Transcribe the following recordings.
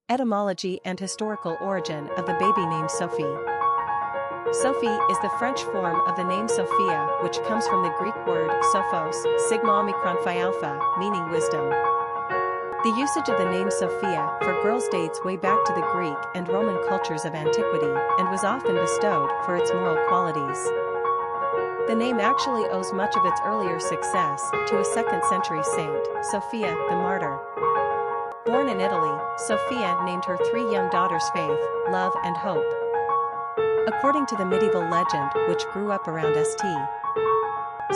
Etymology and historical origin of the baby name Sophie. Sophie is the French form of the name Sophia, which comes from the Greek word sophos, sigma omicron phi alpha, meaning wisdom. The usage of the name Sophia for girls dates way back to the Greek and Roman cultures of antiquity and was often bestowed for its moral qualities. The name actually owes much of its earlier success to a 2nd century saint, Sophia the Martyr. Born in Italy, Sophia named her 3 young daughters Faith, Love and Hope. According to the medieval legend which grew up around St.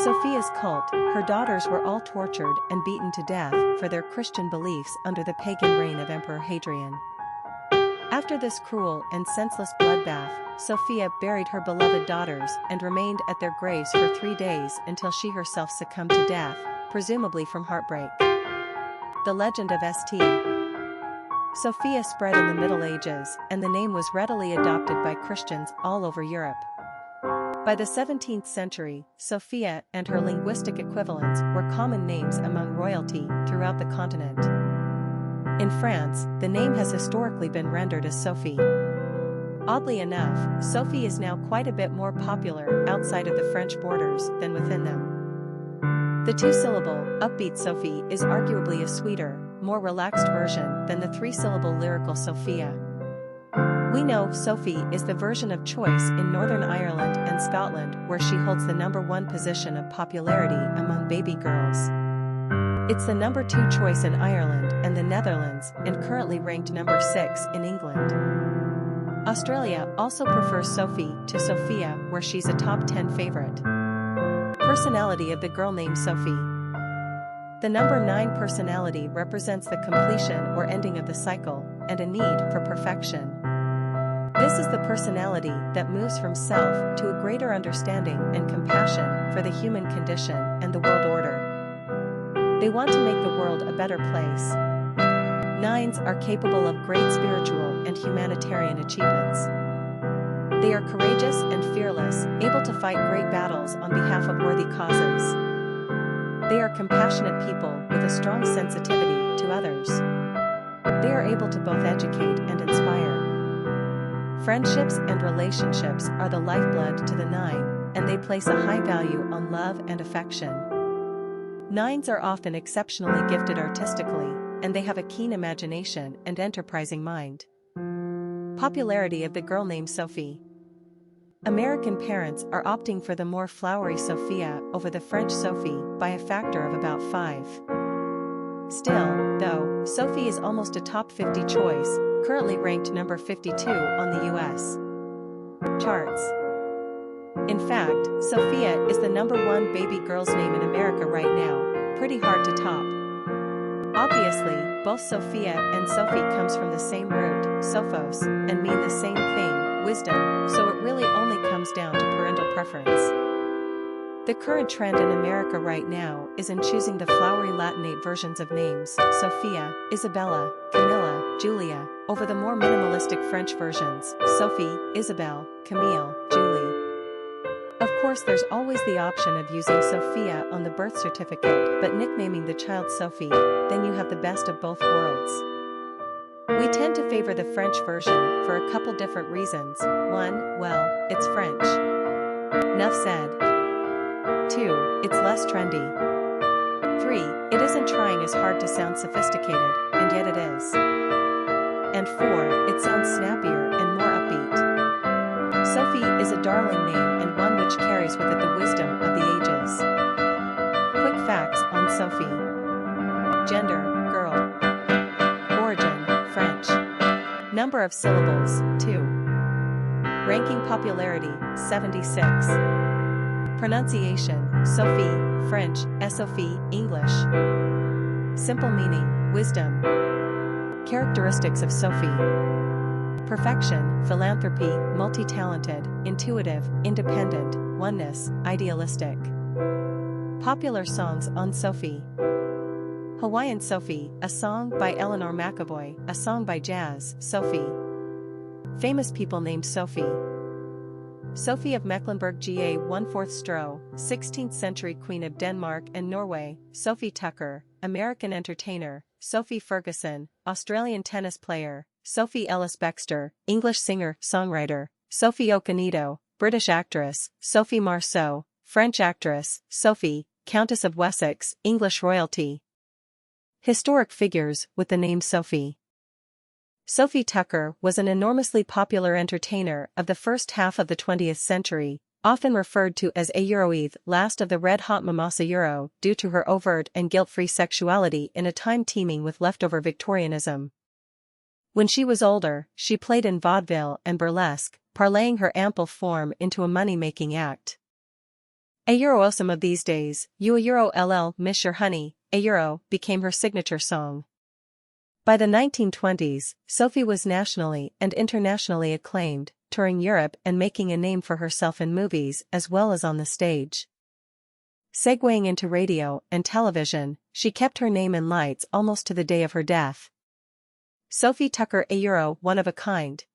Sophia's cult, her daughters were all tortured and beaten to death for their Christian beliefs under the pagan reign of Emperor Hadrian. After this cruel and senseless bloodbath, Sophia buried her beloved daughters and remained at their graves for 3 days until she herself succumbed to death, presumably from heartbreak. The legend of St. Sophia spread in the Middle Ages, and the name was readily adopted by Christians all over Europe. By the 17th century, Sophia and her linguistic equivalents were common names among royalty throughout the continent. In France, the name has historically been rendered as Sophie. Oddly enough, Sophie is now quite a bit more popular outside of the French borders than within them. The 2-syllable, upbeat Sophie is arguably a sweeter, more relaxed version than the 3-syllable lyrical Sophia. We know Sophie is the version of choice in Northern Ireland and Scotland, where she holds the #1 position of popularity among baby girls. It's the #2 choice in Ireland and the Netherlands, and currently ranked #6 in England. Australia also prefers Sophie to Sophia, where she's a top 10 favorite. Personality of the girl named Sophie. The number 9 personality represents the completion or ending of the cycle, and a need for perfection. This is the personality that moves from self to a greater understanding and compassion for the human condition and the world order. They want to make the world a better place. 9s are capable of great spiritual and humanitarian achievements. They are courageous and fearless, able to fight great battles on behalf of worthy causes. They are compassionate people with a strong sensitivity to others. They are able to both educate and inspire. Friendships and relationships are the lifeblood to the 9, and they place a high value on love and affection. 9s are often exceptionally gifted artistically, and they have a keen imagination and enterprising mind. Popularity of the girl named Sophie. American parents are opting for the more flowery Sophia over the French Sophie by a factor of about 5. Still, though, Sophie is almost a top 50 choice, currently ranked number 52 on the US charts. In fact, Sophia is the #1 baby girl's name in America right now, pretty hard to top. Obviously, both Sophia and Sophie comes from the same root, sophos, and mean the same thing, wisdom, so it really only comes down to parental preference. The current trend in America right now is in choosing the flowery Latinate versions of names, Sophia, Isabella, Camilla, Julia, over the more minimalistic French versions, Sophie, Isabelle, Camille, Julie. Of course, there's always the option of using Sophia on the birth certificate, but nicknaming the child Sophie, then you have the best of both worlds. We tend to favor the French version for a couple different reasons. 1, well, it's French. Enough said. 2, it's less trendy. 3, it isn't trying as hard to sound sophisticated, and yet it is. And 4, it sounds snappier and more upbeat. Sophie is a darling name and one which carries with it the wisdom of the ages. Quick facts on Sophie. Gender, girl. Origin, French. Number of syllables, 2. Ranking popularity, 76. Pronunciation, Sophie, French, Sophie, English. Simple meaning, wisdom. Characteristics of Sophie. Perfection, philanthropy, multi-talented, intuitive, independent, oneness, idealistic. Popular songs on Sophie. Hawaiian Sophie, a song by Eleanor McAvoy, a song by Jazz, Sophie. Famous people named Sophie. Sophie of Mecklenburg GA 1/4 Stroh, 16th century Queen of Denmark and Norway, Sophie Tucker, American entertainer, Sophie Ferguson, Australian tennis player, Sophie Ellis-Bextor, English singer-songwriter. Sophie Okonedo, British actress. Sophie Marceau, French actress. Sophie, Countess of Wessex, English royalty. Historic figures with the name Sophie. Sophie Tucker was an enormously popular entertainer of the first half of the 20th century, often referred to as a Euroeve, last of the red-hot Mamasa Euro, due to her overt and guilt-free sexuality in a time teeming with leftover Victorianism. When she was older, she played in vaudeville and burlesque, parlaying her ample form into a money-making act. A Euro awesome of these days, you a Euro LL miss your honey, a Euro became her signature song. By the 1920s, Sophie was nationally and internationally acclaimed, touring Europe and making a name for herself in movies as well as on the stage. Segueing into radio and television, she kept her name in lights almost to the day of her death. Sophie Tucker, a Euro one of a kind,